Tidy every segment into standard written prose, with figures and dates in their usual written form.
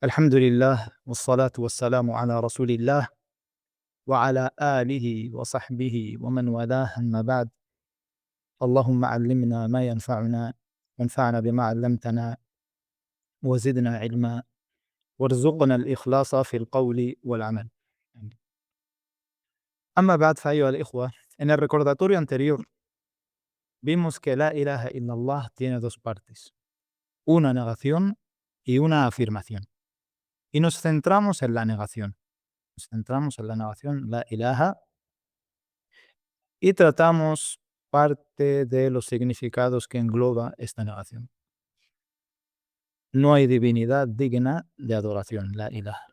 الحمد لله والصلاة والسلام على رسول الله وعلى آله وصحبه ومن والاه أما بعد. اللهم علمنا ما ينفعنا وانفعنا بما علمتنا وزدنا علما وارزقنا الإخلاص في القول والعمل. أما بعد فأيها الإخوة, en el recordatorio anterior vimos que la ilaha illallah tiene dos partes, una negación y una afirmación. Y nos centramos en la negación. Nos centramos en la negación, la ilaha, y tratamos parte de los significados que engloba esta negación. No hay divinidad digna de adoración, la ilaha.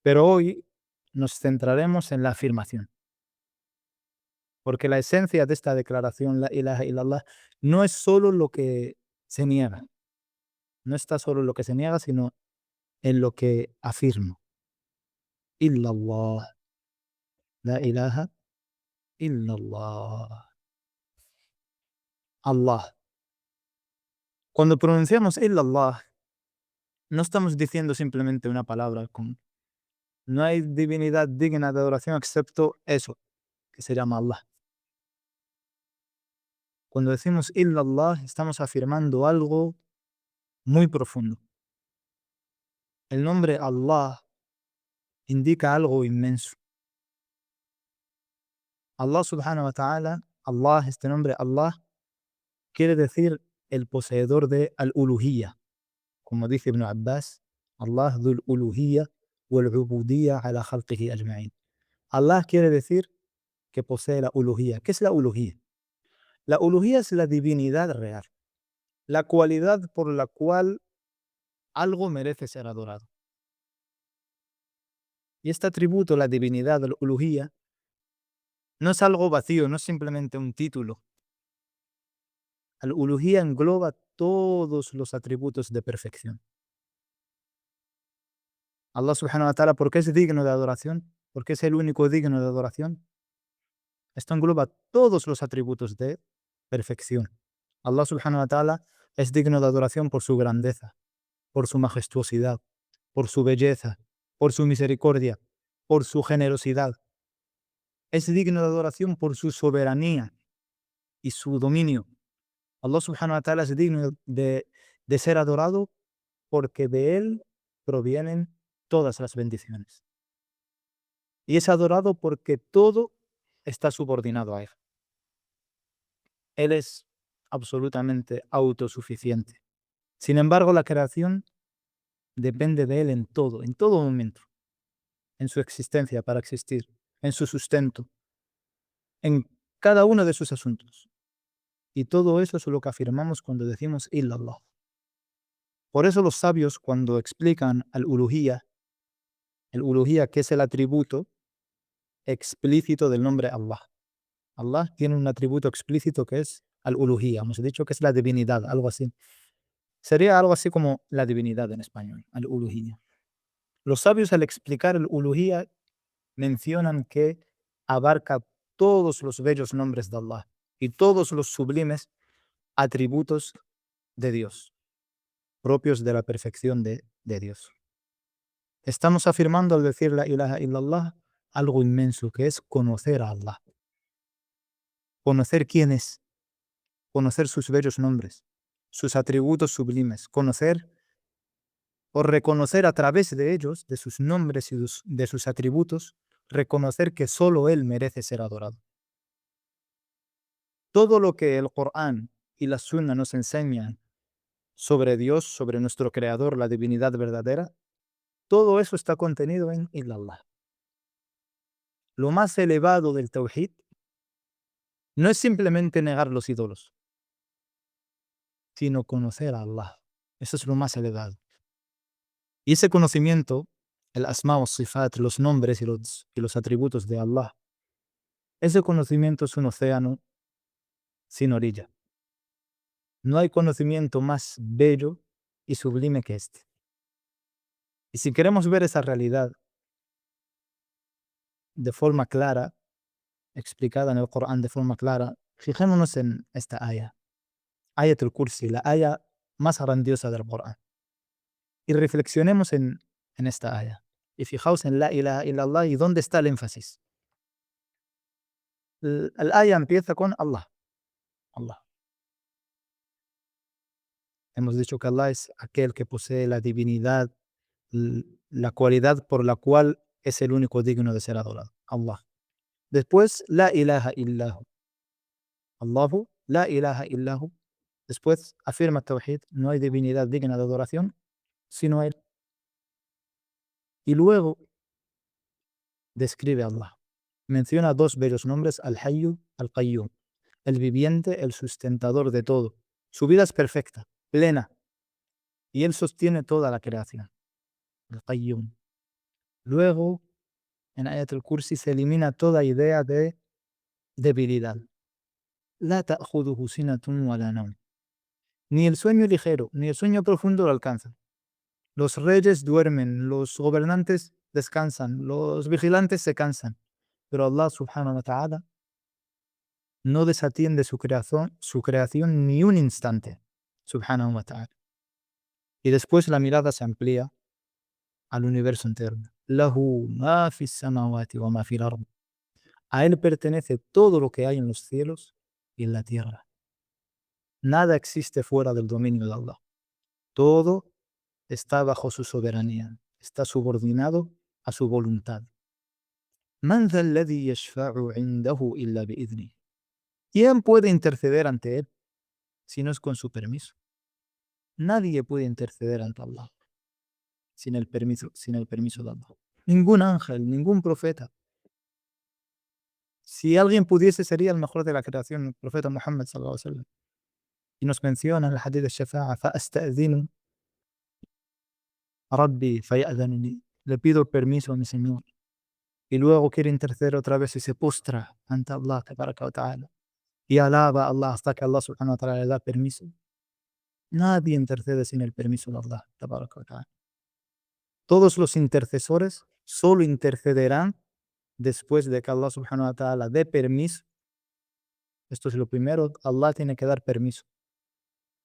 Pero hoy nos centraremos en la afirmación, porque la esencia de esta declaración, la ilaha illallah, no es solo lo que se niega, no está solo en lo que se niega, sino en lo que afirmo. Illallah, la ilaha illallah. Allah. Cuando pronunciamos illallah, no estamos diciendo simplemente una palabra con no hay divinidad digna de adoración excepto eso, que se llama Allah. Cuando decimos illallah, estamos afirmando algo muy profundo. El nombre Allah indica algo inmenso. Allah subhanahu wa ta'ala, Allah, este nombre Allah, quiere decir el poseedor de al-uluhiyya. Como dice Ibn Abbas, Allah dhul uluhiyya wal ubudiyya ala khalqihi ajma'in. Allah quiere decir que posee la uluhiyya. ¿Qué es la uluhiyya? La uluhiyya es la divinidad real, la cualidad por la cual algo merece ser adorado. Y este atributo, la divinidad, la uluhiyya, no es algo vacío, no es simplemente un título. Al uluhiyya engloba todos los atributos de perfección. Allah subhanahu wa ta'ala, ¿por qué es digno de adoración? ¿Por qué es el único digno de adoración? Esto engloba todos los atributos de perfección. Allah subhanahu wa ta'ala es digno de adoración por su grandeza, por su majestuosidad, por su belleza, por su misericordia, por su generosidad. Es digno de adoración por su soberanía y su dominio. Allah subhanahu wa ta'ala es digno de ser adorado porque de él provienen todas las bendiciones. Y es adorado porque todo está subordinado a él. Él es absolutamente autosuficiente. Sin embargo, la creación depende de él en todo momento, en su existencia para existir, en su sustento, en cada uno de sus asuntos. Y todo eso es lo que afirmamos cuando decimos illallah. Por eso los sabios, cuando explican al uluhiyya, el uluhiyya, que es el atributo explícito del nombre Allah. Allah tiene un atributo explícito que es al uluhiyya. Hemos dicho que es la divinidad, algo así. Sería algo así como la divinidad en español, al uluhiyya. Los sabios, al explicar el uluhiyya, mencionan que abarca todos los bellos nombres de Allah y todos los sublimes atributos de Dios, propios de la perfección de Dios. Estamos afirmando al decir la ilaha illallah algo inmenso, que es conocer a Allah, conocer quién es, conocer sus bellos nombres, sus atributos sublimes, conocer o reconocer a través de ellos, de sus nombres y de sus atributos, reconocer que solo Él merece ser adorado. Todo lo que el Corán y la Sunna nos enseñan sobre Dios, sobre nuestro Creador, la divinidad verdadera, todo eso está contenido en Illallah. Lo más elevado del Tawhid no es simplemente negar los ídolos, sino conocer a Allah. Eso es lo más elevado. Y ese conocimiento, el asma o sifat, los nombres y los atributos de Allah, ese conocimiento es un océano sin orilla. No hay conocimiento más bello y sublime que este. Y si queremos ver esa realidad de forma clara, explicada en el Corán de forma clara, fijémonos en esta aya, Ayatul Kursi, la aya más grandiosa del Corán. Y reflexionemos en en esta aya. Y fijaos en la ilaha illallah y dónde está el énfasis. El aya empieza con Allah. Allah. Hemos dicho que Allah es aquel que posee la divinidad, la cualidad por la cual es el único digno de ser adorado. Allah. Después, la ilaha illahu. Allahu, la ilaha illahu. Después, afirma Tawhid, no hay divinidad digna de adoración, sino Él. Y luego, describe a Allah. Menciona dos bellos nombres, Al-Hayyu, Al-Qayyum. El viviente, el sustentador de todo. Su vida es perfecta, plena, y Él sostiene toda la creación. Al-Qayyum. Luego, en Ayat al-Kursi se elimina toda idea de debilidad. La ta'khuduhu sinatun wa la nawm. Ni el sueño ligero, ni el sueño profundo lo alcanzan. Los reyes duermen, los gobernantes descansan, los vigilantes se cansan. Pero Allah subhanahu wa ta'ala no desatiende su creación ni un instante. Subhanahu wa ta'ala. Y después la mirada se amplía al universo entero. Lahu ma fis samawati wa ma fil ard. A Él pertenece todo lo que hay en los cielos y en la tierra. Nada existe fuera del dominio de Allah. Todo está bajo su soberanía, está subordinado a su voluntad. Man dha alladhi yashfa'u 'indahu illa bi'idhnih. ¿Quién puede interceder ante Él si no es con su permiso? Nadie puede interceder ante Allah sin el permiso de Allah. Ningún ángel, ningún profeta. Si alguien pudiese, sería el mejor de la creación, el profeta Muhammad sallallahu alaihi wasallam. Y nos menciona en el hadith de Shafa'a, fa'asta'dhinu Rabbi faya'dhanuni. Le pido permiso a mi Señor. Y luego quiere interceder otra vez y se postra ante Allah tabaraka wa ta'ala. Y alaba a Allah hasta que Allah subhanahu wa ta'ala le da permiso. Nadie intercede sin el permiso de Allah tabaraka wa ta'ala. Todos los intercesores solo intercederán después de que Allah subhanahu wa ta'ala dé permiso. Esto es lo primero, Allah tiene que dar permiso.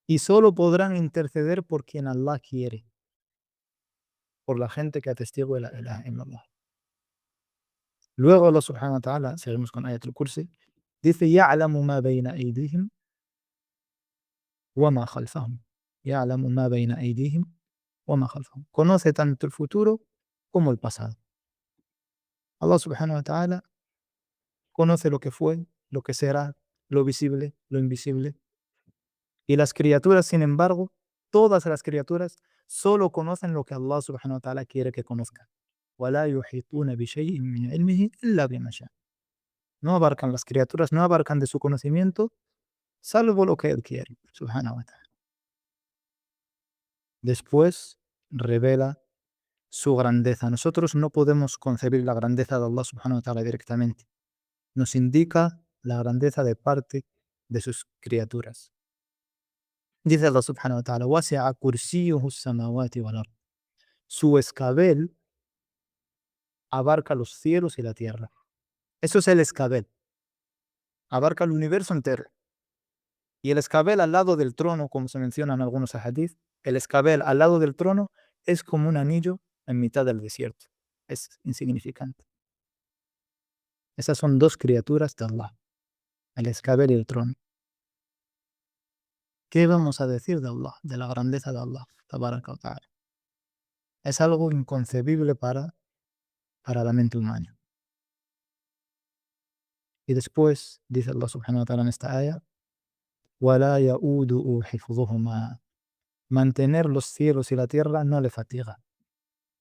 Y solo podrán interceder por quien Allah quiere, por la gente que atestigue la ilaha illallah. Luego Allah subhanahu wa ta'ala, seguimos con Ayat al-Kursi, dice, يَعْلَمُ مَا بَيْنَ أَيْدِيهِمْ وَمَا خَلْفَهُمْ. يَعْلَمُ مَا بَيْنَ أَيْدِيهِمْ وَمَا خَلْفَهُم. Conoce tanto el futuro como el pasado. Allah subhanahu wa ta'ala conoce lo que fue, lo que será, lo visible, lo invisible. Y las criaturas, sin embargo, todas las criaturas solo conocen lo que Allah subhanahu wa ta'ala quiere que conozcan. وَلَا يُحِيطُونَ بِشَيْءٍ مِّنْ عِلْمِهِ إِلَّا بِمَا شَاءَ. No abarcan las criaturas, no abarcan de su conocimiento, salvo lo que Él quiere, subhanahu wa ta'ala. Después revela su grandeza. Nosotros no podemos concebir la grandeza de Allah subhanahu wa ta'ala directamente. Nos indica la grandeza de parte de sus criaturas. Dice Allah subhanahu wa ta'ala, وَسِعَ كُرْسِيُّهُ السَّمَاوَاتِ وَالْأَرْضِ. Su escabel abarca los cielos y la tierra. Eso es el escabel. Abarca el universo entero. Y el escabel al lado del trono, como se menciona en algunos hadith, el escabel al lado del trono es como un anillo en mitad del desierto. Es insignificante. Esas son dos criaturas de Allah, el escabel y el trono. ¿Qué vamos a decir de Allah, de la grandeza de Allah? Tabaraka wa ta'ala? Es algo inconcebible para la mente humana. Y después dice Allah subhanahu wa ta'ala en esta aya, وَلَا يَؤُودُهُ حِفْظُهُمَا. Mantener los cielos y la tierra no le fatiga,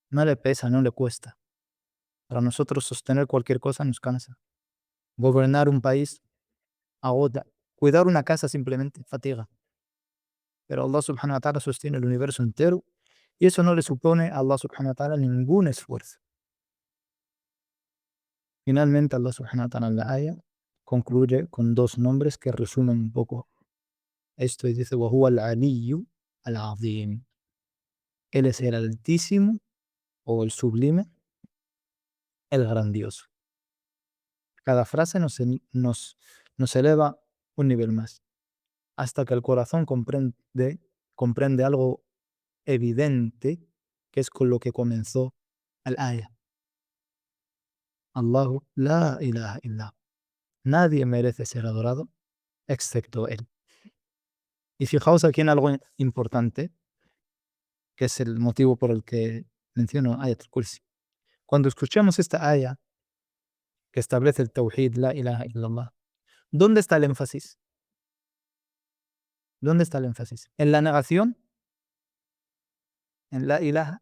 no le pesa, no le cuesta. Para nosotros sostener cualquier cosa nos cansa. Gobernar un país agota. Cuidar una casa simplemente fatiga. Pero Allah subhanahu wa ta'ala sostiene el universo entero y eso no le supone a Allah subhanahu wa ta'ala ningún esfuerzo. Finalmente Allah subhanahu wa ta'ala en la aya concluye con dos nombres que resumen un poco esto y dice وَهُوَ الْعَلِيُّ الْعَظِيمُ. Él es el altísimo o el sublime, el grandioso. Cada frase nos eleva un nivel más, hasta que el corazón comprende algo evidente que es con lo que comenzó el aya. Allahu la ilaha illa. Nadie merece ser adorado excepto Él. Y fijaos aquí en algo importante, que es el motivo por el que menciono Ayat al-Kursi. Cuando escuchamos esta aya que establece el Tawhid, la ilaha illallah, ¿dónde está el énfasis? ¿Dónde está el énfasis? ¿En la negación? ¿En la ilaha?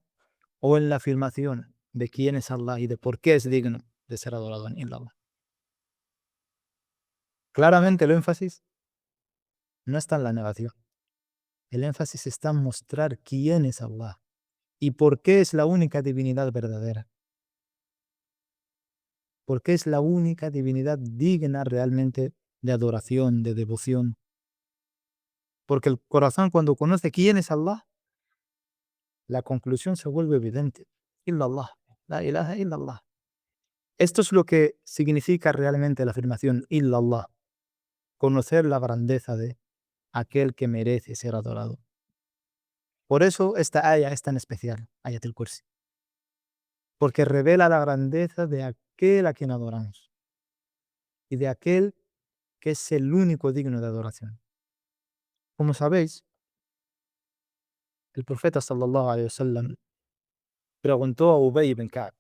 ¿O en la afirmación de quién es Allah y de por qué es digno de ser adorado en illallah? Claramente el énfasis no está en la negación. El énfasis está en mostrar quién es Allah y por qué es la única divinidad verdadera. Porque es la única divinidad digna realmente de adoración, de devoción. Porque el corazón cuando conoce quién es Allah, la conclusión se vuelve evidente. Illallah, la ilaha illallah. Esto es lo que significa realmente la afirmación illallah, conocer la grandeza de aquel que merece ser adorado. Por eso esta aya es tan especial, Ayat al-Kursi, porque revela la grandeza de aquel a quien adoramos y de aquel que es el único digno de adoración. Como sabéis, el profeta sallallahu alaihi wasallam preguntó a Ubay ibn Ka'b.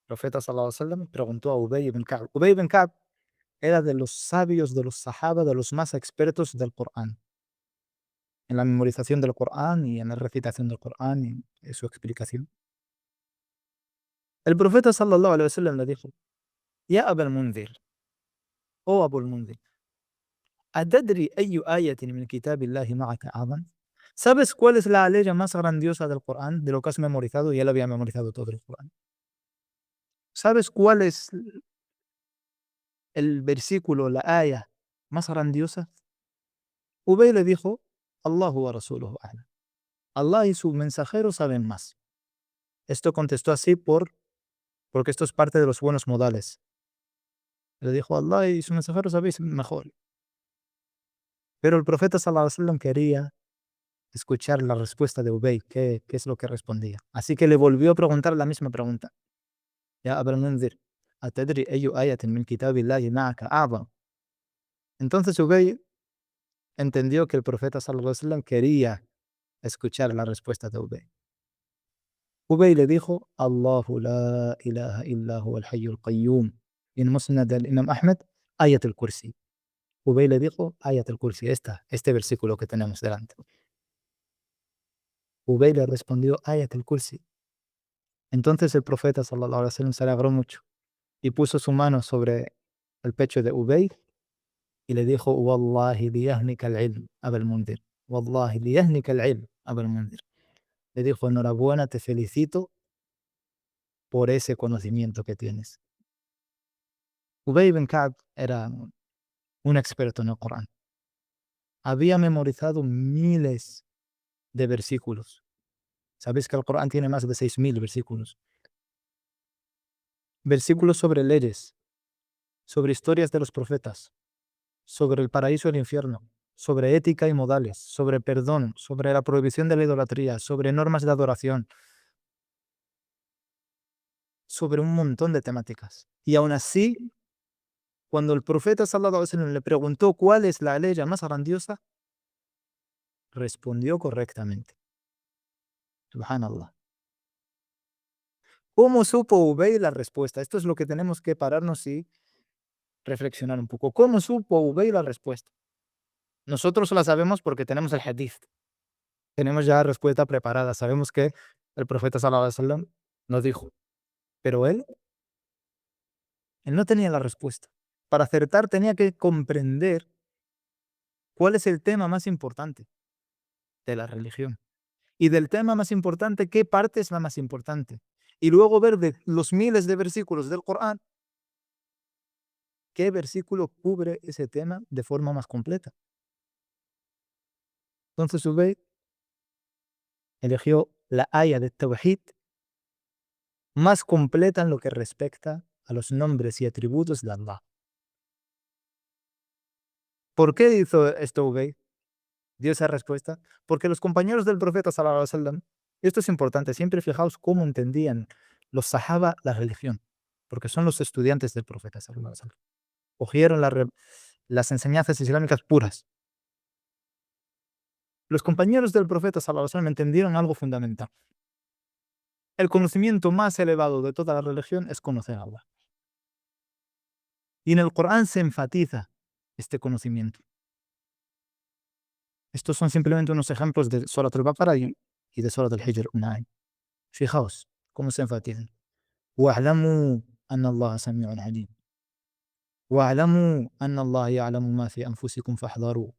El profeta sallallahu alaihi wasallam preguntó a Ubay ibn Ka'b. Ubay ibn Ka'b era de los sabios de los sahaba, de los más expertos del Corán, en la memorización del Corán y en la recitación del Corán y en su explicación. El profeta sallallahu alaihi wasallam le dijo: Ya Abul Munzir, oh Abul Munzir, ¿atadri ayu ayatin min kitabillahi ma'aka a'zam? ¿Sabes cuál es la aleya más grandiosa del Corán, de lo que has memorizado? Y él había memorizado todo el Corán. ¿Sabes cuál es el versículo, la aya más grandiosa? Ubay le dijo: Allahu wa rasuluhu a'lam. Allah y su mensajero saben más. Esto contestó así porque esto es parte de los buenos modales. Le dijo: Allah y su mensajero sabéis mejor. Pero el profeta sallallahu alaihi wasallam quería escuchar la respuesta de Ubay, qué es lo que respondía. Así que le volvió a preguntar la misma pregunta. Ya Abul Munzir, ¿atadri ayu ayatin min kitabillahi ma'aka a'zam? Entonces Ubay entendió que el profeta sallallahu alaihi wasallam quería escuchar la respuesta de Ubay. Ubay le dijo: Allahu la ilaha illa huwa al-hayyul qayyum. Y en Musnad al-Imam Ahmed, Ayat al-Kursi. Ubay le dijo Ayat al-Kursi, este versículo que tenemos delante. Ubay le respondió Ayat al-Kursi. Entonces el profeta sallallahu alaihi wasallam se alegró mucho y puso su mano sobre el pecho de Ubay y le dijo: Wallahi liyahnika al-ilm, Abul Munzir. Wallahi liyahnika al-ilm, Abul Munzir. Le dijo: enhorabuena, te felicito por ese conocimiento que tienes. Ubay ibn Ka'b era un experto en el Corán. Había memorizado miles de versículos. Sabéis que el Corán tiene más de 6000 versículos. Versículos sobre leyes, sobre historias de los profetas, sobre el paraíso y el infierno, sobre ética y modales, sobre perdón, sobre la prohibición de la idolatría, sobre normas de adoración, sobre un montón de temáticas. Y aún así, cuando el profeta sallallahu alaihi wasallam le preguntó cuál es la ley más grandiosa, respondió correctamente. Subhanallah. ¿Cómo supo Ubay la respuesta? Esto es lo que tenemos que pararnos y reflexionar un poco. ¿Cómo supo Ubay la respuesta? Nosotros la sabemos porque tenemos el hadith. Tenemos ya la respuesta preparada. Sabemos que el profeta sallallahu alaihi wasallam nos dijo. Pero él no tenía la respuesta. Para acertar tenía que comprender cuál es el tema más importante de la religión. Y del tema más importante, qué parte es la más importante. Y luego ver de los miles de versículos del Corán, qué versículo cubre ese tema de forma más completa. Entonces Ubay eligió la aya de Tawhid más completa en lo que respecta a los nombres y atributos de Allah. ¿Por qué hizo esto Ubay? Dio esa respuesta. Porque los compañeros del profeta sallallahu alaihi wasallam Esto es importante, siempre fijaos cómo entendían los sahaba la religión, porque son los estudiantes del profeta sallallahu alaihi wasallam. Cogieron las enseñanzas islámicas puras. Los compañeros del profeta sallallahu alaihi wasallam entendieron algo fundamental. El conocimiento más elevado de toda la religión es conocer a Allah. Y en el Corán se enfatiza este conocimiento. Estos son simplemente unos ejemplos de Surat al-Baqarah y de Surat al-Hijr 9. Fijaos cómo se enfatizan. وَاعْلَمُوا أَنَّ اللَّهَ سَمِيعٌ عَلِيمٌ وَاعْلَمُوا أَنَّ اللَّهَ يَعْلَمُ مَا فِي أَنفُسِكُمْ فَاحْذَرُوا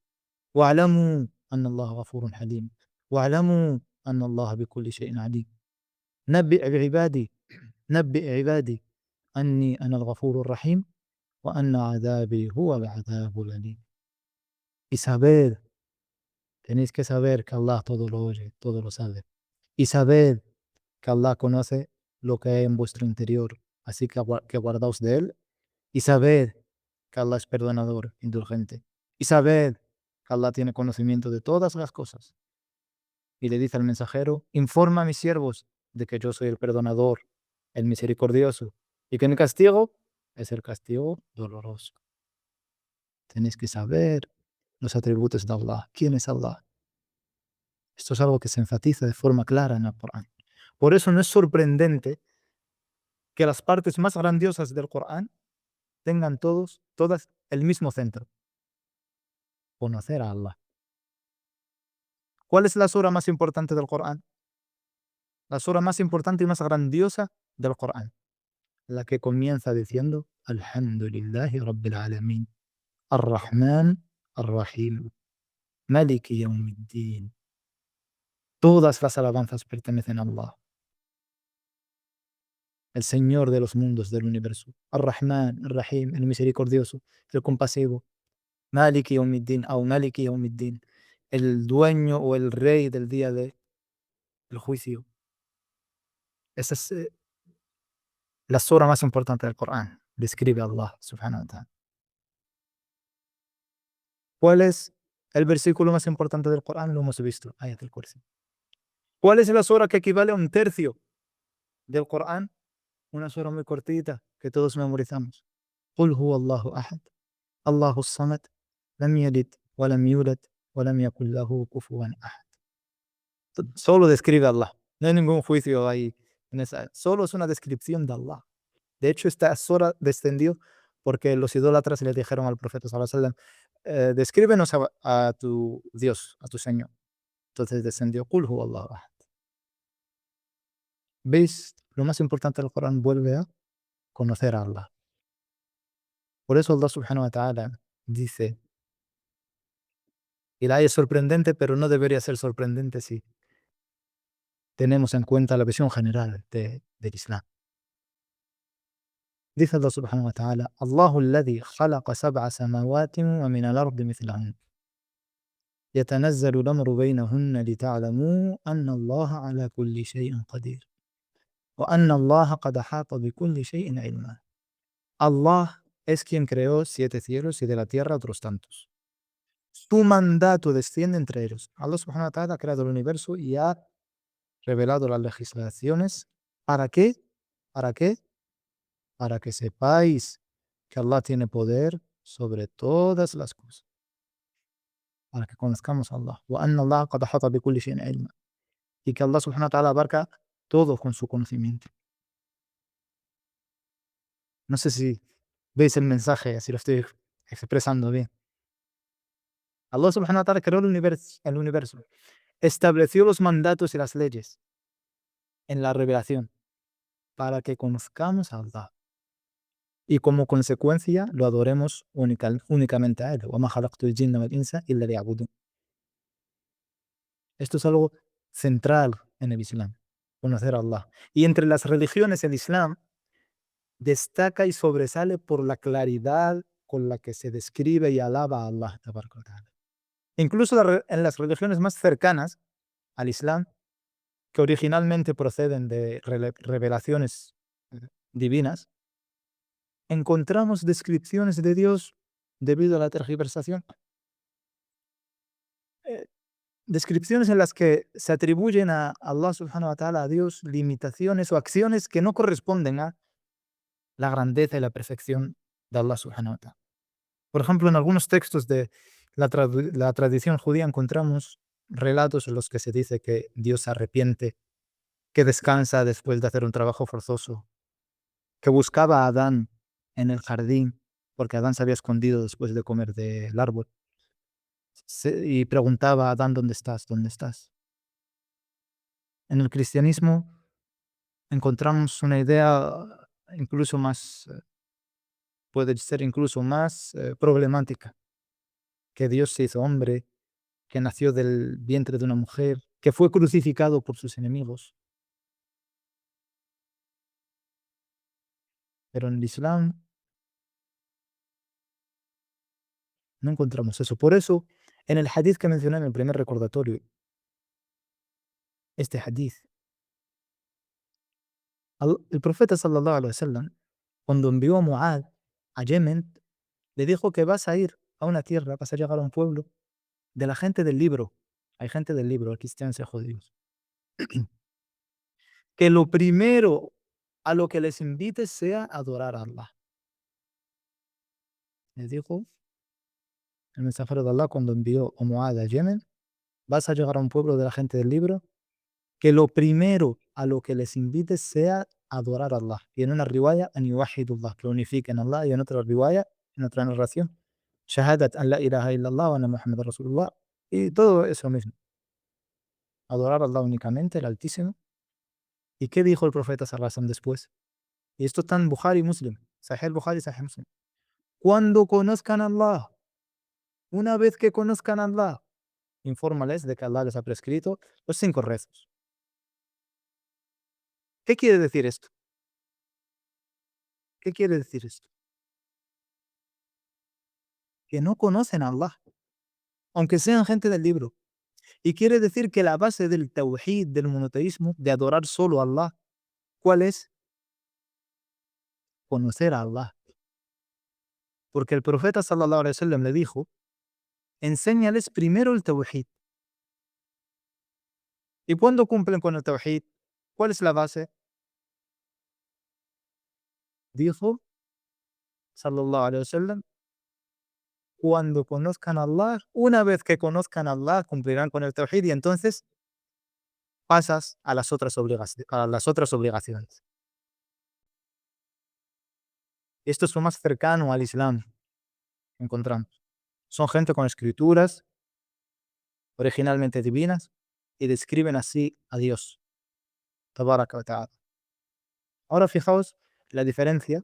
وَاعْلَمُوا أَنَّ اللَّهَ غَفُورٌ حَلِيمٌ وَاعْلَمُوا أَنَّ اللَّهَ بِكُلِّ شَيْءٍ عَلِيمٌ نبئ عبادي أني أنا الغفور الرحيم وأن عذابي هو العذاب الأليم. Y saber, tenéis que saber que Allah todo lo oye, todo lo sabe. Y saber que Allah conoce lo que hay en vuestro interior, así que guardaos de Él. Y saber que Allah es perdonador, indulgente. Y saber que Allah tiene conocimiento de todas las cosas. Y le dice al mensajero, informa a mis siervos de que yo soy el perdonador, el misericordioso, y que mi castigo es el castigo doloroso. Tenéis que saber los atributos de Allah. ¿Quién es Allah? Esto es algo que se enfatiza de forma clara en el Corán. Por eso no es sorprendente que las partes más grandiosas del Corán tengan todas el mismo centro: conocer a Allah. ¿Cuál es la sura más importante del Corán? La sura más importante y más grandiosa del Corán, la que comienza diciendo Alhamdulillahi Rabbil Alamin, Ar-Rahman, Ar-Rahim, Maliki Yawmiddin. Todas las alabanzas pertenecen a Allah, el Señor de los mundos del universo. Ar-Rahman, Ar-Rahim, el misericordioso, el compasivo. Maliki Yawmiddin, o Maliki Yawmiddin, el dueño o el rey del día del juicio. Esa es la sura más importante del Corán. Describe a Allah, subhanahu wa ta'ala. ¿Cuál es el versículo más importante del Corán? Lo hemos visto, Ayat al-Kursi. ¿Cuál es la sura que equivale a un tercio del Corán? Una sura muy cortita que todos memorizamos. Qul huwa Allahu ahad, Allahu samad, lam yalid, wa lam yulad, wa lam yakul lahu kufuwan ahad. Solo describe a Allah. No hay ningún juicio ahí en esa. Solo es una descripción de Allah. De hecho, esta sura descendió porque los idólatras le dijeron al profeta sallallahu alaihi wasallam, descríbenos a tu Dios, a tu Señor. Entonces descendió Qul huwa Allahu ahad. ¿Veis? Lo más importante del Corán vuelve a conocer a Allah. Por eso Allah subhanahu wa ta'ala dice, y la es sorprendente, pero no debería ser sorprendente si tenemos en cuenta la visión general del Islam. Dice Allah subhanahu wa ta'ala, Allahu alladhi khalaqa sab'a samawatin wa min al-ardi mithlahun. يتنزل الأمر بينهن لتعلموا أن الله على كل شيء قدير وأن الله قد أحاط بكل شيء علما. Allah es quien creó 7 cielos y de la tierra otros tantos. Su mandato desciende entre ellos. Allah subhanahu wa ta'ala ha creado el universo y ha revelado las legislaciones. ¿Para qué? ¿Para qué? Para que sepáis que Allah tiene poder sobre todas las cosas. Para que conozcamos a Allah. وَأَنَّ اللَّهَ قَدْ أَحَاطَ بِكُلِّ شَيْءٍ عِلْمًا. Y que Allah subhanahu wa ta'ala abarca todo con su conocimiento. No sé si veis el mensaje, si lo estoy expresando bien. Allah subhanahu wa ta'ala creó el universo. Estableció los mandatos y las leyes en la revelación para que conozcamos a Allah y como consecuencia lo adoremos únicamente a Él. وَمَا خَلَقْتُ الْجِنَّ وَالْإِنسَ إِلَّا لِيَعْبُدُونِ. Esto es algo central en el Islam, conocer a Allah. Y entre las religiones, el Islam destaca y sobresale por la claridad con la que se describe y alaba a Allah. Incluso en las religiones más cercanas al Islam, que originalmente proceden de revelaciones divinas, encontramos descripciones de Dios debido a la tergiversación. descripciones en las que se atribuyen a Allah subhanahu wa ta'ala, a Dios, limitaciones o acciones que no corresponden a la grandeza y la perfección de Allah subhanahu wa ta'ala. Por ejemplo, en algunos textos de la tradición judía encontramos relatos en los que se dice que Dios se arrepiente, que descansa después de hacer un trabajo forzoso, que buscaba a Adán en el jardín, porque Adán se había escondido después de comer del árbol, y preguntaba a Adán, ¿dónde estás? ¿Dónde estás? En el cristianismo encontramos una idea incluso más, puede ser incluso más problemática, que Dios se hizo hombre, que nació del vientre de una mujer, que fue crucificado por sus enemigos. Pero en el Islam no encontramos eso. Por eso, en el hadith que mencioné en el primer recordatorio, este hadith, el profeta sallallahu alaihi wasallam, cuando envió a Muad a Yemen, le dijo que vas a ir a una tierra, vas a llegar a un pueblo de la gente del libro. Hay gente del libro, cristianos y judíos. Que lo primero a lo que les invites sea adorar a Allah. Les dijo el mensajero de Allah cuando envió a Muad a Yemen, vas a llegar a un pueblo de la gente del libro, que lo primero a lo que les invites sea adorar a Allah. Y en una riwaya, an yuwahidullah, que lo unifiquen a Allah, y en otra riwaya, en otra narración, shahadat an la ilaha illallah wa anna Muhammad Rasulullah. Y todo eso mismo. Adorar a Allah únicamente, el Altísimo. ¿Y qué dijo el profeta sallallahu alaihi wasallam después? Y esto está en Bukhari y Muslim. Sahih al-Bukhari, Sahih Muslim. Cuando conozcan a Allah, una vez que conozcan a Allah, infórmales de que Allah les ha prescrito los 5 rezos. ¿Qué quiere decir esto? ¿Qué quiere decir esto? Que no conocen a Allah, aunque sean gente del libro. Y quiere decir que la base del tawhid, del monoteísmo, de adorar solo a Allah, ¿cuál es? Conocer a Allah. Porque el profeta sallallahu alaihi wasallam le dijo, enséñales primero el tawhid. ¿Y cuándo cumplen con el tawhid? ¿Cuál es la base? Dijo, sallallahu alaihi wasallam, cuando conozcan a Allah, una vez que conozcan a Allah, cumplirán con el tawhid y entonces pasas a las otras obligaciones. Esto es lo más cercano al Islam que encontramos. Son gente con escrituras originalmente divinas y describen así a Dios. Tabaraka wa ta'ala. Ahora fijaos la diferencia.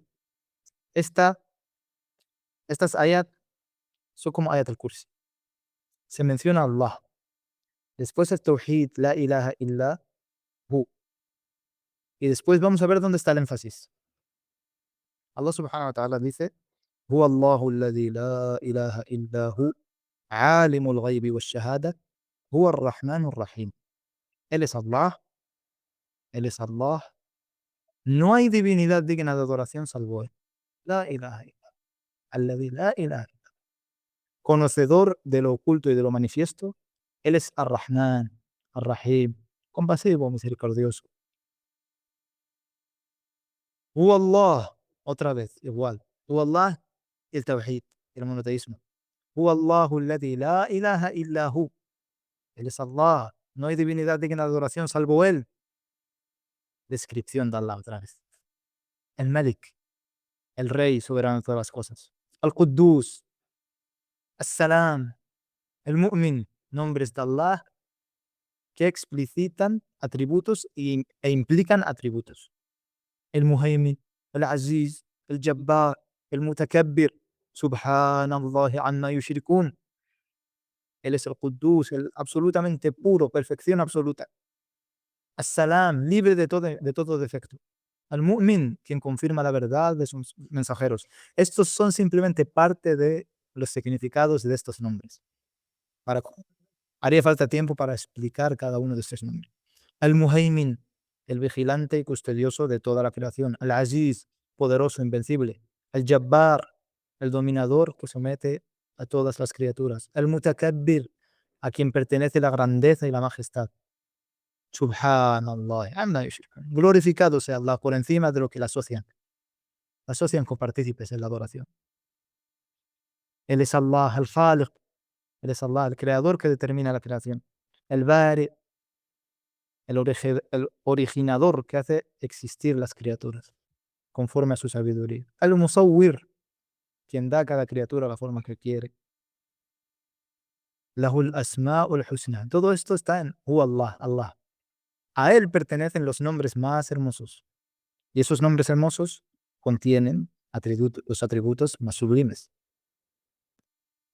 Esta, estas ayat son como ayat al-Kursi. Se menciona Allah. Después el Tawhid, la ilaha illa hu. Y después vamos a ver dónde está el énfasis. Allah subhanahu wa ta'ala dice, هو الله الذي لا إله إلا هو عالم الغيب والشهادة هو الرحمن الرحيم. Él es Allah, Él es Allah. No hay divinidad digna de adoración salvo Él. La ilaha illa. Alladhi la ilaha illa. Conocedor de lo oculto y de lo manifiesto, Él es Ar-Rahman, Ar-Rahim, compasivo, misericordioso. Huwa Allah, otra vez, igual. Huwa Allah, el Tawhid, el monoteísmo. Huwa Allahu alladhi la ilaha illa hu. Él es Allah, no hay divinidad digna de adoración salvo Él. Descripción de Allah otra vez. El Malik, el Rey soberano de todas las cosas. Al-Quddus, As-Salam, el Mu'min, nombres de Allah que explicitan atributos e implican atributos. El Muhaymin, el Aziz, el Jabbar, el Mutakabbir, Subhanallahi amma yushrikun. Él es el Quddus, el absolutamente puro, perfección absoluta. As-Salam, libre de todo defecto. Al-Mu'min, quien confirma la verdad de sus mensajeros. Estos son simplemente parte de los significados de estos nombres. Haría falta tiempo para explicar cada uno de estos nombres. Al-Muhaymin, el vigilante y custodioso de toda la creación. Al-Aziz, poderoso, invencible. Al-Jabbar, el dominador que somete a todas las criaturas. Al-Mutakabbir, a quien pertenece la grandeza y la majestad. Subhanallah. Amma yushrikun. Glorificado sea Allah por encima de lo que le asocian. Asocian con partícipes en la adoración. Él es Allah, el Khaliq. Él es Allah, el creador que determina la creación. El Bari, el originador que hace existir las criaturas, conforme a su sabiduría. El Musawwir, quien da a cada criatura la forma que quiere. Lahul asma'ul husna. Todo esto está en Hu Allah, Allah. A él pertenecen los nombres más hermosos. Y esos nombres hermosos contienen los atributos más sublimes.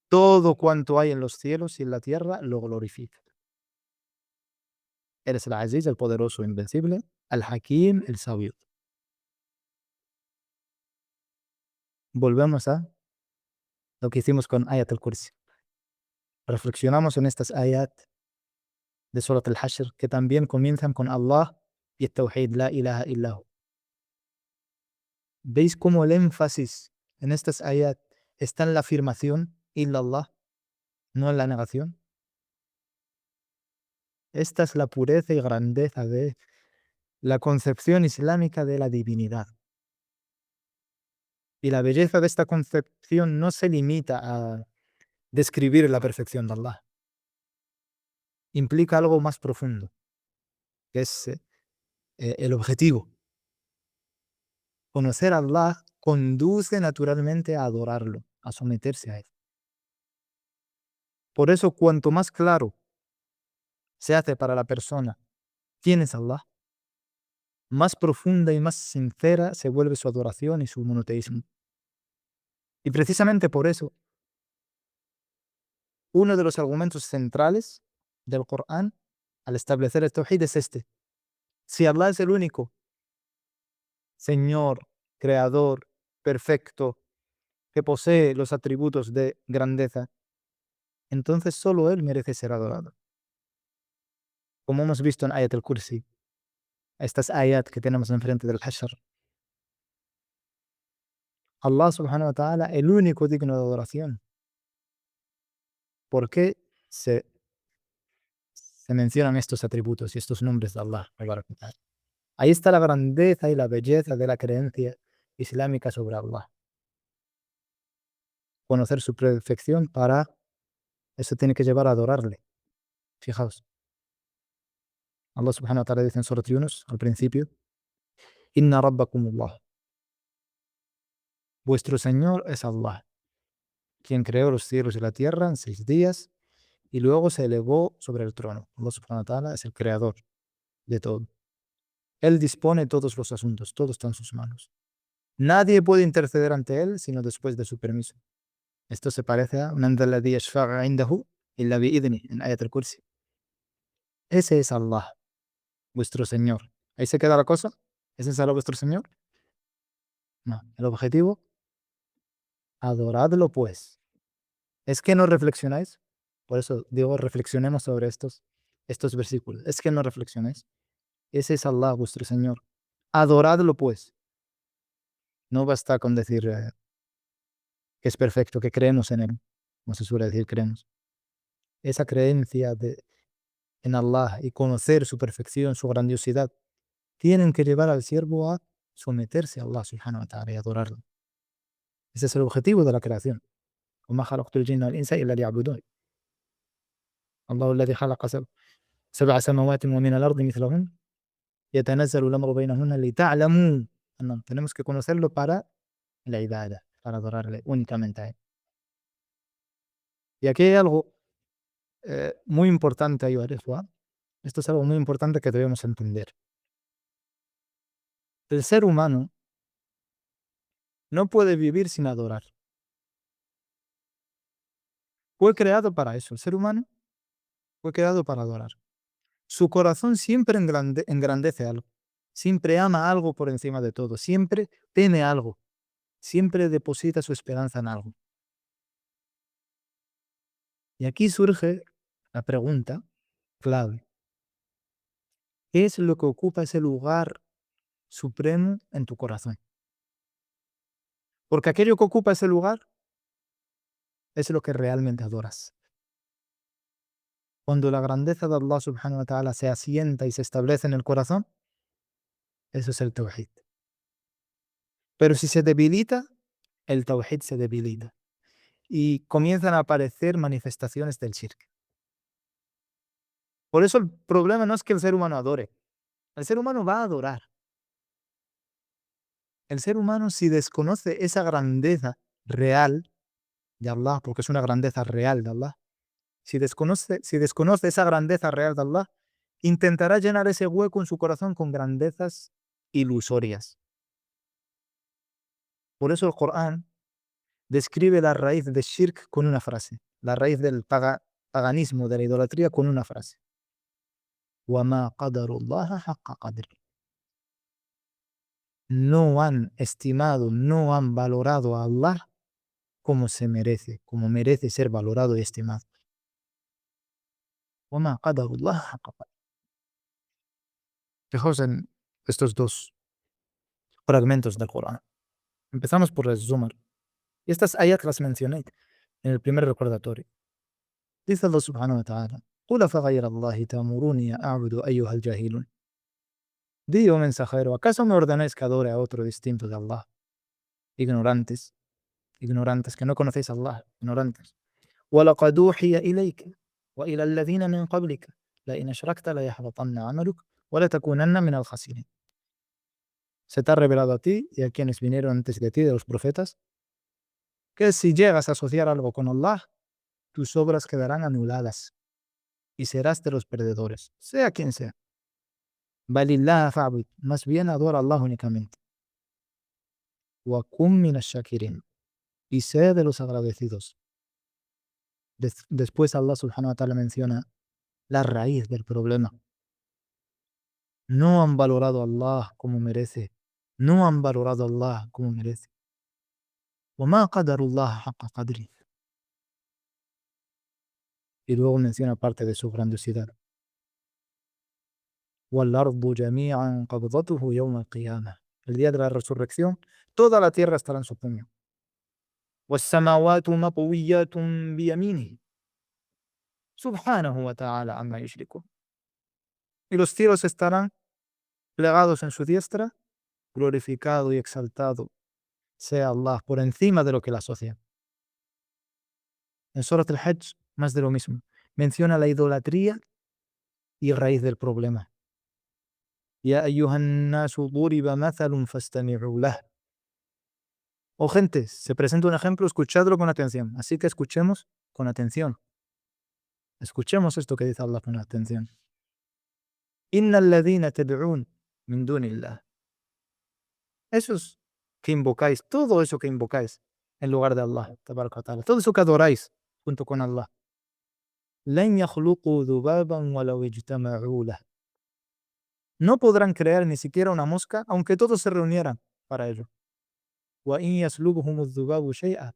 Todo cuanto hay en los cielos y en la tierra lo glorifica. Eres el Aziz, el poderoso, invencible, el Hakim, el sabio. Volvemos a lo que hicimos con Ayat al-Kursi. Reflexionamos en estas ayat de Surat al-Hashr que también comienzan con Allah y el Tawhid, la ilaha illahu. ¿Veis cómo el énfasis en estas ayat está en la afirmación illallah, no en la negación? Esta es la pureza y grandeza de la concepción islámica de la divinidad. Y la belleza de esta concepción no se limita a describir la perfección de Allah. Implica algo más profundo, que es el objetivo. Conocer a Allah conduce naturalmente a adorarlo, a someterse a él. Por eso, cuanto más claro se hace para la persona quién es Allah, más profunda y más sincera se vuelve su adoración y su monoteísmo. Y precisamente por eso, uno de los argumentos centrales del Corán al establecer el Tawhid es este. Si Allah es el único Señor, Creador, perfecto, que posee los atributos de grandeza, entonces solo Él merece ser adorado. Como hemos visto en Ayat al-Kursi, estas ayat que tenemos enfrente del Hashr. Allah subhanahu wa ta'ala, el único digno de adoración. ¿Por qué se mencionan estos atributos y estos nombres de Allah? Ahí está la grandeza y la belleza de la creencia islámica sobre Allah. Conocer su perfección, para eso tiene que llevar a adorarle. Fijaos. Allah subhanahu wa ta'ala dice en Surat Yunus, al principio, Inna rabbakumullah. Vuestro Señor es Allah, quien creó los cielos y la tierra en 6 días y luego se elevó sobre el trono. Allah subhanahu wa ta'ala es el creador de todo. Él dispone todos los asuntos, todo está en sus manos. Nadie puede interceder ante Él sino después de su permiso. Esto se parece a Man dha alladhi yashfa'a 'indahu illa bi'idhnih en Ayat al-Kursi. Ese es Allah, vuestro Señor. ¿Ahí se queda la cosa? ¿Ese es Allah vuestro Señor? No. El objetivo, adoradlo pues. ¿Es que no reflexionáis? Por eso digo, reflexionemos sobre estos versículos. ¿Es que no reflexionáis? Ese es Allah, vuestro Señor. Adoradlo pues. No basta con decir que es perfecto, que creemos en Él. Como se suele decir, creemos. Esa creencia en Allah y conocer su perfección, su grandiosidad, tienen que llevar al siervo a someterse a Allah subhanahu wa ta'ala y adorarlo. Ese es el objetivo de la creación. وما خلقت الجن والإنس إلا ليعبدون. الله الذي خلق 7 سماوات ومن الأرض مثلهن يتنزل الأمر بينهن لتعلموا أن tenemos que conocerlo para la ibada, para adorarle únicamente a Él. Y aquí hay algo muy importante, ayuha al-ikhwa. Esto es algo muy importante que debemos entender. El ser humano no puede vivir sin adorar. Fue creado para eso. El ser humano fue creado para adorar. Su corazón siempre engrandece algo. Siempre ama algo por encima de todo. Siempre teme algo. Siempre deposita su esperanza en algo. Y aquí surge la pregunta clave. ¿Qué es lo que ocupa ese lugar supremo en tu corazón? Porque aquello que ocupa ese lugar es lo que realmente adoras. Cuando la grandeza de Allah subhanahu wa ta'ala se asienta y se establece en el corazón, eso es el tawhid. Pero si se debilita, el tawhid se debilita. Y comienzan a aparecer manifestaciones del shirk. Por eso el problema no es que el ser humano adore. El ser humano va a adorar. El ser humano, si desconoce esa grandeza real de Allah, porque es una grandeza real de Allah, si desconoce esa grandeza real de Allah, intentará llenar ese hueco en su corazón con grandezas ilusorias. Por eso el Corán describe la raíz de shirk con una frase, la raíz del paganismo, de la idolatría, con una frase. وَمَا قَدَرُ اللَّهَ حَقَّ قَدْرِهِ. No han estimado, no han valorado a Allah como se merece, como merece ser valorado y estimado. وَمَا قَدَرُ اللَّهَ حَقَّ قَدْرِهِ. Fijaos en estos dos fragmentos del Corán. Empezamos por el Zumar. Y estas ayat las mencioné en el primer recordatorio. Dice Allah subhanahu wa ta'ala: قُلْ أَفَغَيْرَ اللَّهِ تَأْمُرُونِي أَعْبُدُ أَيُّهَا الْجَاهِلُونَ. Di, oh mensajero, ¿acaso me ordenáis que adore a otro distinto de Allah? Ignorantes, ignorantes, que no conocéis a Allah, ignorantes. وَلَقَدْ أُوحِيَ إِلَيْكَ وَإِلَى الَّذِينَ مِنْ قَبْلِكَ لَئِنْ أَشْرَكْتَ لَيَحْبَطَنَّ عَمَلُكَ وَلَتَكُونَنَّ مِنَ الْخَاسِرِينَ. Se te ha revelado a ti y a quienes vinieron antes de ti, de los profetas, que si llegas a asociar algo con Allah, tus obras quedarán anuladas y serás de los perdedores, sea quien sea. Balillah fa'bud, más bien adora a Allah únicamente. Wa kum min ash-shakirin, y sé de los agradecidos. Después Allah subhanahu wa ta'ala menciona la raíz del problema. No han valorado a Allah como merece. No han valorado a Allah como merece. وَمَا قَدَرُ اللَّهَ حَقَّ قَدْرِهِ. Y luego menciona parte de su grandiosidad. وَالْأَرْضُ جَمِيعًا قَبْضَتُهُ يَوْمَ الْقِيَامَةِ. El día de la resurrección, toda la tierra estará en su puño. وَالسَّمَاوَاتُ مَطْوِيَّاتٌ بِيَمِينِهِ subhanahu wa ta'ala amma yushrikun. Y los cielos estarán plegados en su diestra, glorificado y exaltado sea Allah por encima de lo que la asocia. En Surat al-Hajj, más de lo mismo. Menciona la idolatría y raíz del problema. Ya ayyuhan nasu duriba mathalun fastami'u lah. Oh gente, se presenta un ejemplo, escuchadlo con atención. Así que escuchemos con atención. Escuchemos esto que dice Allah con atención. Inna alladhina tad'un min dunillah. Esos que invocáis, todo eso que invocáis en lugar de Allah, tabaraka wa ta'ala, todo eso que adoráis junto con Allah, لن يخلقوا ذبابا ولو اجتمعوا له. No podrán crear ni siquiera una mosca, aunque todos se reunieran para ello. وإن يسلبهم الذباب شيئا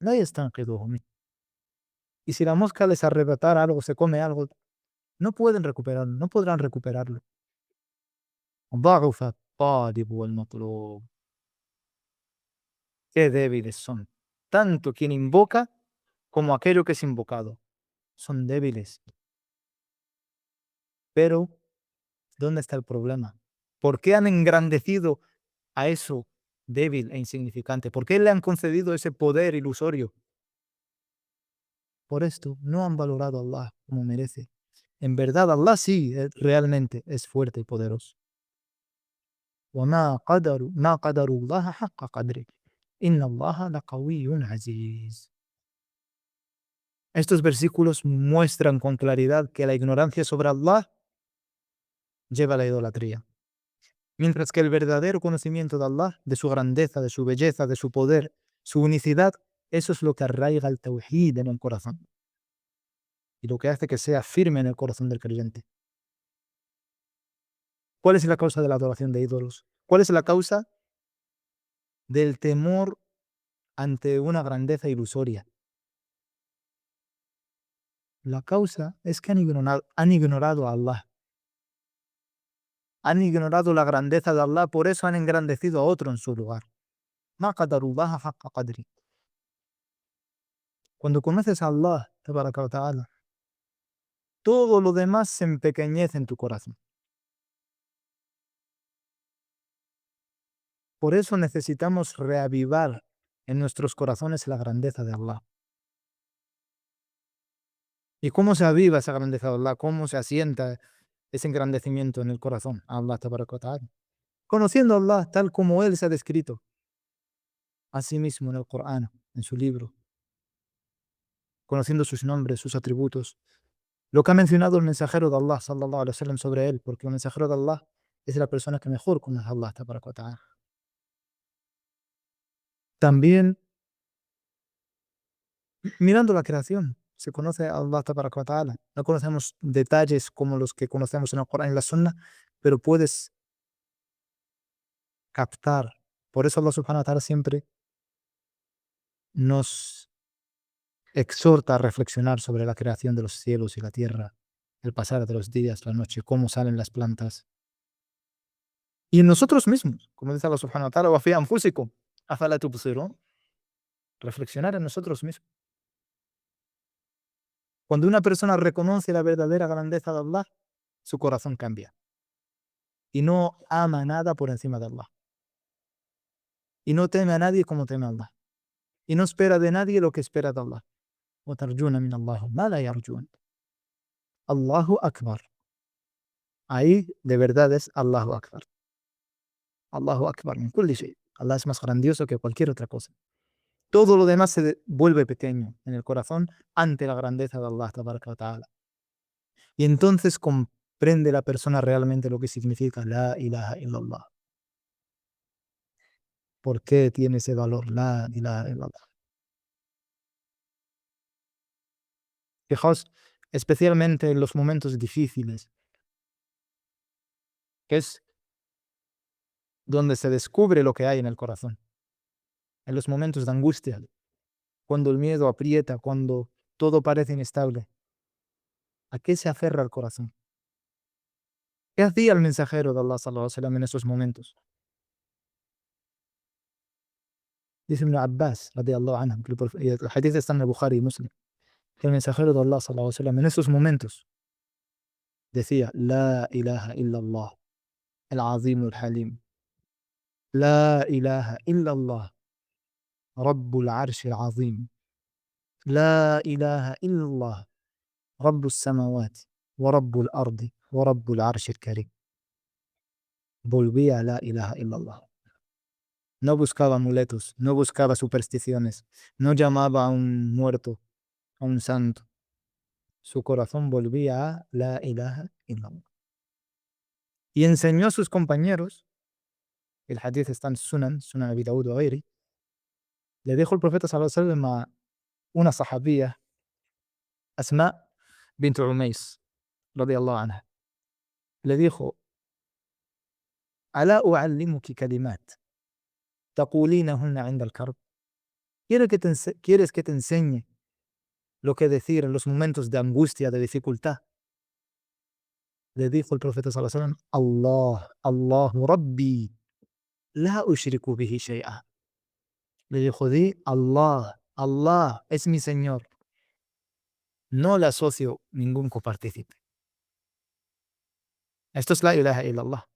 لا يستنقذوه منه. Y si la mosca les arrebatara algo, se come algo, no pueden recuperarlo, no podrán recuperarlo. ضعف الطالب والمطلوب. Qué débiles son, tanto quien invoca como aquello que es invocado. Son débiles. Pero, ¿dónde está el problema? ¿Por qué han engrandecido a eso débil e insignificante? ¿Por qué le han concedido ese poder ilusorio? Por esto no han valorado a Allah como merece. En verdad, Allah sí realmente es fuerte y poderoso. وَمَا قَدَرُوا مَا قَدَرُوا اللَّهَ حَقَّ قَدْرِهِ إِنَّ اللَّهَ لَقَوِيٌّ عَزِيزٌ. Estos versículos muestran con claridad que la ignorancia sobre Allah lleva a la idolatría. Mientras que el verdadero conocimiento de Allah, de su grandeza, de su belleza, de su poder, su unicidad, eso es lo que arraiga el tawhid en el corazón y lo que hace que sea firme en el corazón del creyente. ¿Cuál es la causa de la adoración de ídolos? ¿Cuál es la causa del temor ante una grandeza ilusoria? La causa es que han ignorado a Allah. Han ignorado la grandeza de Allah, por eso han engrandecido a otro en su lugar. Ma qadarullaha haqqa qadri. Cuando conoces a Allah, tabaraka wa ta'ala, todo lo demás se empequeñece en tu corazón. Por eso necesitamos reavivar en nuestros corazones la grandeza de Allah. ¿Y cómo se aviva esa grandeza de Allah? ¿Cómo se asienta ese engrandecimiento en el corazón? Allah tabaraka wa ta'ala. Conociendo a Allah tal como Él se ha descrito a sí mismo en el Corán, en su libro, conociendo sus nombres, sus atributos, lo que ha mencionado el mensajero de Allah, sallallahu alaihi wasallam, sobre él, porque el mensajero de Allah es la persona que mejor conoce a Allah tabaraka wa ta'ala. También mirando la creación, se conoce a Allah tabaraka wa ta'ala. No conocemos detalles como los que conocemos en el Corán y la Sunna, pero puedes captar. Por eso Allah subhanahu wa ta'ala siempre nos exhorta a reflexionar sobre la creación de los cielos y la tierra, el pasar de los días, la noche, cómo salen las plantas. Y en nosotros mismos, como dice Allah subhanahu wa ta'ala, "Wa fi anfusikum, afala tubsirun", reflexionar en nosotros mismos. Cuando una persona reconoce la verdadera grandeza de Allah, su corazón cambia y no ama nada por encima de Allah. Y no teme a nadie como teme a Allah. Y no espera de nadie lo que espera de Allah. وَتَرْجُونَ مِنَ اللَّهِ مَا لَا يَرْجُونَ. Allahu Akbar. Ahí de verdad es Allahu Akbar. Allahu Akbar min kulli shay. Allah es más grandioso que cualquier otra cosa. Todo lo demás vuelve pequeño en el corazón ante la grandeza de Allah tabaraka wa ta'ala. Y entonces comprende la persona realmente lo que significa la ilaha illallah. ¿Por qué tiene ese valor la ilaha illallah? Fijaos, especialmente en los momentos difíciles, que es donde se descubre lo que hay en el corazón. En los momentos de angustia, cuando el miedo aprieta, cuando todo parece inestable. ¿A qué se aferra el corazón? ¿Qué hacía el mensajero de Allah sallallahu alaihi wasallam en esos momentos? Dice Ibn Abbas, radiyallahu anhu, y el hadith está en el Bukhari y Muslim, que el mensajero de Allah sallallahu alaihi wasallam en esos momentos decía, la ilaha illallah, el azim el halim, la ilaha illallah, rabbul arsh el azim, la ilaha illallah, rabbul samawat, wa rabbul ardi, wa rabbul arsh el karim. Volvía a la ilaha illallah. No buscaba amuletos, no buscaba supersticiones, no llamaba a un muerto, a un santo. Su corazón volvía a la ilaha illallah. Y enseñó a sus compañeros, el hadith está en Sunan Abi Dawud wa ghairi, le dijo el profeta sallallahu alaihi wasallam a una sahabía, Asma bint Umays, radiyallahu anha, le dijo, "Ala u'allimuki kalimat, taqulinahunna 'inda al-karb". ¿Quieres que te enseñe lo que decir en los momentos de angustia, de dificultad? Le dijo el profeta sallallahu alaihi wasallam, Allah, Allahu Rabbi, la ushriku bihi shay'a. Le dijo, di, Allah, Allah es mi Señor, no le asocio ningún copartícipe. Esto es la ilaha illallah.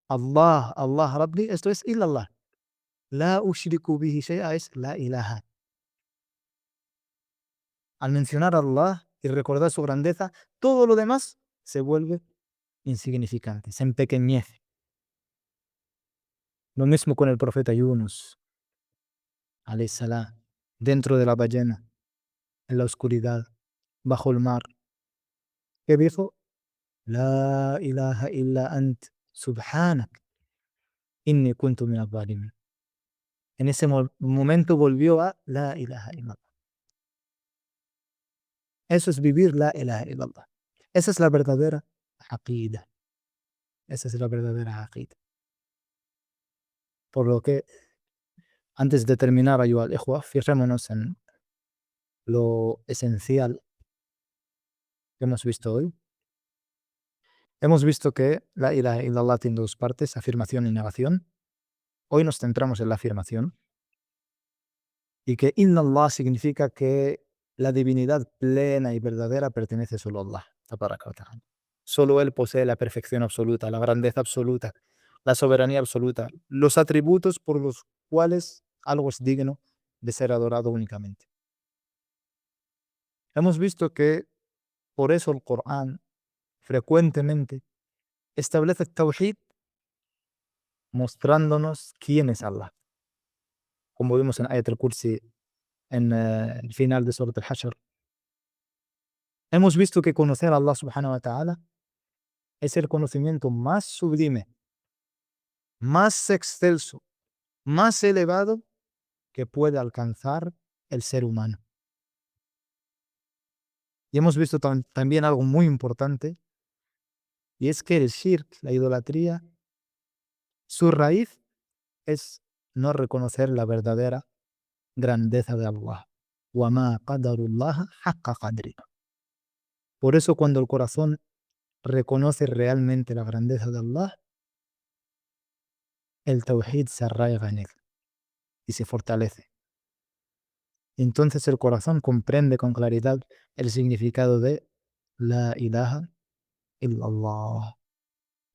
Allah, Allah Rabbi, esto es illallah. La ushriku bihi shay'a es la ilaha. Al mencionar a Allah y recordar su grandeza, todo lo demás se vuelve insignificante, se empequeñece. Lo mismo con el profeta Yunus, alayhi salam, dentro de la ballena, en la oscuridad, bajo el mar. ¿Qué dijo? La ilaha illa ant, subhanak, inni kuntu min adh-dhalimin. En ese momento volvió a la ilaha illallah. Eso es vivir la ilaha illallah. Esa es la verdadera aqida. Esa es la verdadera aqida. Por lo que, antes de terminar, ayuha al-ikhwa, fijémonos en lo esencial que hemos visto hoy. Hemos visto que la ilaha illallah tiene dos partes, afirmación y negación. Hoy nos centramos en la afirmación y que illallah significa que la divinidad plena y verdadera pertenece solo a Allah. tabaraka wa ta'ala. Solo Él posee la perfección absoluta, la grandeza absoluta, la soberanía absoluta, los atributos por los cuales algo es digno de ser adorado únicamente. Hemos visto que por eso el Corán frecuentemente establece el Tawhid mostrándonos quién es Allah. Como vimos en Ayat al-Kursi en el final de Surat al-Hashr. Hemos visto que conocer a Allah subhanahu wa ta'ala es el conocimiento más sublime, más excelso, más elevado que puede alcanzar el ser humano. Y hemos visto también algo muy importante, y es que el shirk, la idolatría, su raíz es no reconocer la verdadera grandeza de Allah. وَمَا قَدَرُ اللَّهَ حَقَّ قَدْرِهِ. Por eso cuando el corazón reconoce realmente la grandeza de Allah, el tawhid se arraiga en él y se fortalece. Entonces el corazón comprende con claridad el significado de La ilaha illallah.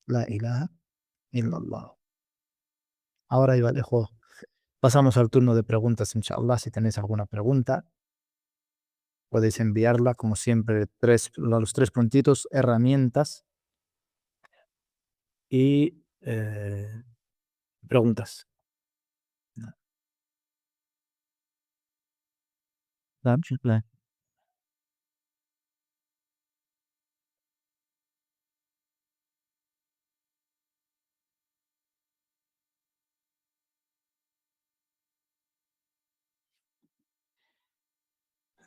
La ilaha illallah. Ahora, Ivalejo, pasamos al turno de preguntas, inshallah. Si tenéis alguna pregunta, podéis enviarla, como siempre, los tres puntitos, herramientas y preguntas. نعم شكرا.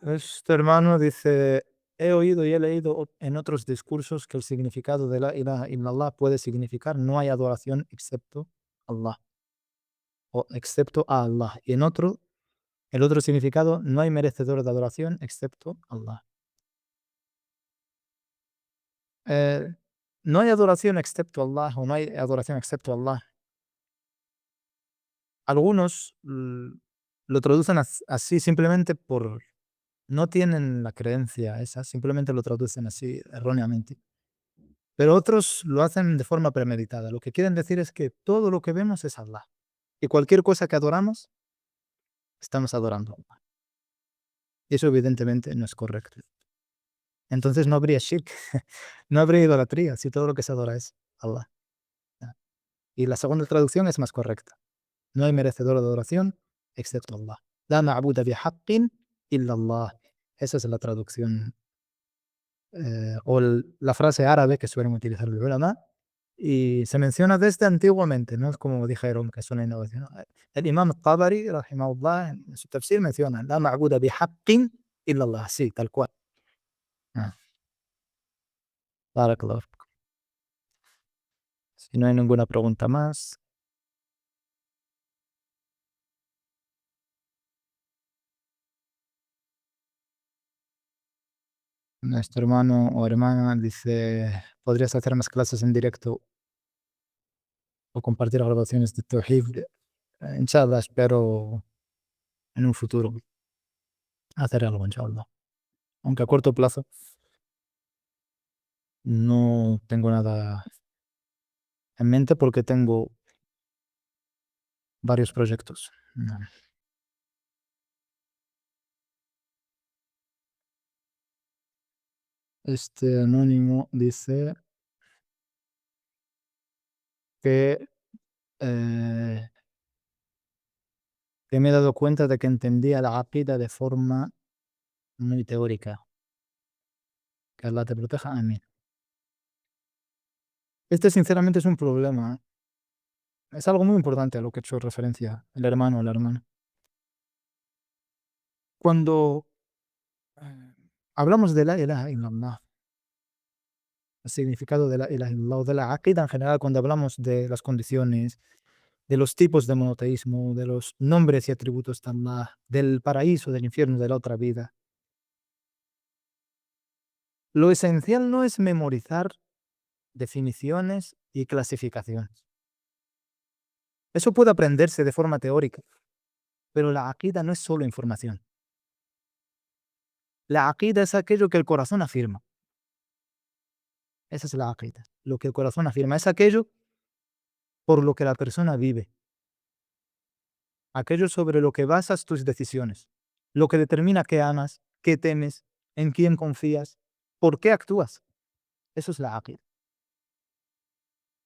Este hermano dice, he oído y he leído en otros discursos que el significado de la ilaha illallah puede significar no hay adoración excepto Allah o excepto a Allah. Y en el otro significado, no hay merecedor de adoración excepto Allah. Eh, no hay adoración excepto Allah o no hay adoración excepto Allah. Algunos lo traducen así simplemente por... No tienen la creencia esa, simplemente lo traducen así erróneamente. Pero otros lo hacen de forma premeditada. Lo que quieren decir es que todo lo que vemos es Allah. Y cualquier cosa que adoramos, estamos adorando a Allah. Y eso evidentemente no es correcto. Entonces no habría shirk, no habría idolatría si todo lo que se adora es Allah. Y la segunda traducción es más correcta. No hay merecedor de adoración excepto Allah. La ma'buda bihaqqin illa Allah. Esa es la traducción o la frase árabe que suelen utilizar los ulama. Y se menciona desde antiguamente, no es como dijeron que es una innovación. ¿No? El imam Tabari, rahimahullah, en su tafsir menciona la ma'buda bihaqqin illa Allah. Sí, tal cual. Ah, barakallahu fikum. Si no hay ninguna pregunta más, nuestro hermano o hermana dice, ¿podrías hacer más clases en directo o compartir grabaciones de Tawhid? Inshallah, espero en un futuro hacer algo, inshallah. Aunque a corto plazo no tengo nada en mente porque tengo varios proyectos. No. Este anónimo dice que, eh, que me he dado cuenta de que entendía la aqida de forma muy teórica. Que Allah te proteja. Amén. Este sinceramente es un problema. Es algo muy importante a lo que he hecho referencia el hermano o la hermana. Cuando hablamos de la ilaha illallah, el significado de la ilaha illallah, o de la aqida en general, cuando hablamos de las condiciones, de los tipos de monoteísmo, de los nombres y atributos de Allah, del paraíso, del infierno, de la otra vida, lo esencial no es memorizar definiciones y clasificaciones. Eso puede aprenderse de forma teórica, pero la aqida no es solo información. La aqida es aquello que el corazón afirma. Esa es la aqida. Lo que el corazón afirma es aquello por lo que la persona vive, aquello sobre lo que basas tus decisiones, lo que determina qué amas, qué temes, en quién confías, por qué actúas. Eso es la aqida.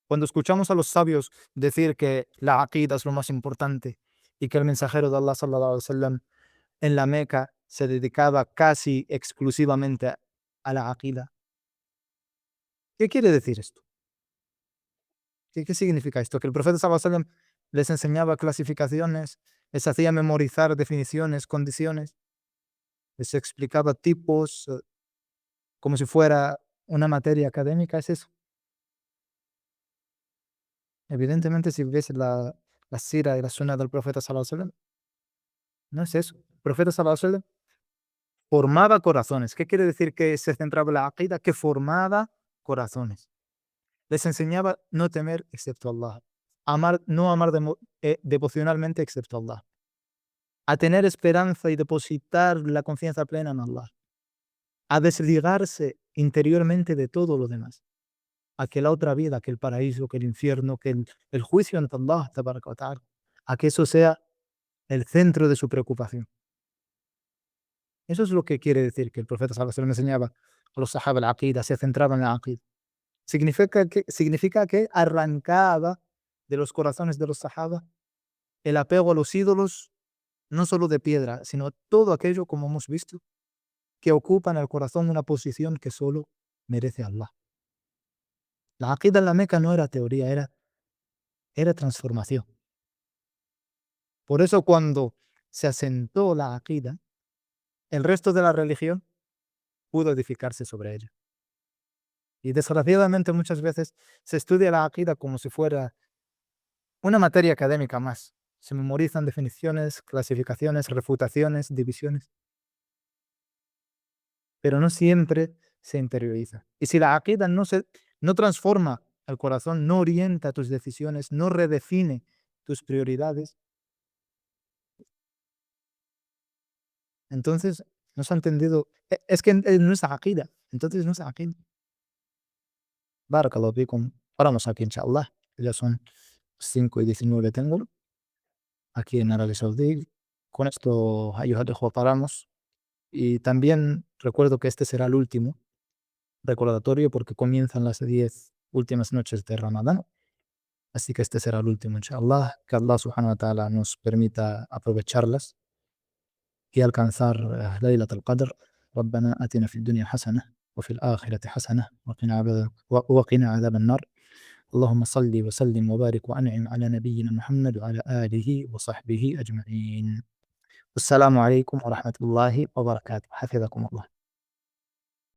Cuando escuchamos a los sabios decir que la aqida es lo más importante y que el mensajero de Allah sallallahu alaihi wasallam en la Meca se dedicaba casi exclusivamente a la aqida, ¿qué quiere decir esto? ¿Qué significa esto? Que el profeta sallallahu alaihi wasallam les enseñaba clasificaciones, les hacía memorizar definiciones, condiciones, les explicaba tipos, como si fuera una materia académica, ¿es eso? Evidentemente, si ves la sira y la sunna del profeta sallallahu alaihi wasallam, no es eso. El profeta sallallahu alaihi wasallam formaba corazones. ¿Qué quiere decir que se centraba en la aqida? Que formaba corazones. Les enseñaba no temer excepto a Allah, no amar devocionalmente excepto a Allah, a tener esperanza y depositar la confianza plena en Allah, a desligarse interiormente de todo lo demás, a que la otra vida, que el paraíso, que el infierno, que el juicio ante Allah, tabaraka wa ta'ala, a que eso sea el centro de su preocupación. Eso es lo que quiere decir que el profeta sallallahu alaihi wasallam enseñaba a los sahaba la aqida, se centraba en la aqida. Significa que arrancaba de los corazones de los sahaba el apego a los ídolos, no solo de piedra, sino todo aquello, como hemos visto, que ocupa en el corazón una posición que solo merece Allah. La aqida en la Meca no era teoría, era transformación. Por eso cuando se asentó la aqida, el resto de la religión pudo edificarse sobre ella. Y desgraciadamente muchas veces se estudia la aqida como si fuera una materia académica más. Se memorizan definiciones, clasificaciones, refutaciones, divisiones, pero no siempre se interioriza. Y si la aqida no transforma el corazón, no orienta tus decisiones, no redefine tus prioridades, entonces no se ha entendido. Es que no es aqida. Entonces no es aqida. Barakallahu fikum. Paramos aquí, inshallah. Ya son 5:19 tengo aquí en Arabia Saudí. Con esto, ayuha paramos. Y también recuerdo que este será el último recordatorio porque comienzan las 10 últimas noches de Ramadán. Así que este será el último, inshallah. Que Allah subhanahu wa ta'ala nos permita aprovecharlas y alcanzar Laylatul Qadr. ربنا آتنا في الدنيا حسنة وفي الآخرة حسنة وقنا عذاب النار. اللهم صل وسلم وبارك وأنعم على نبينا محمد وعلى آله وصحبه أجمعين. السلام عليكم ورحمة الله وبركاته. حفظكم الله.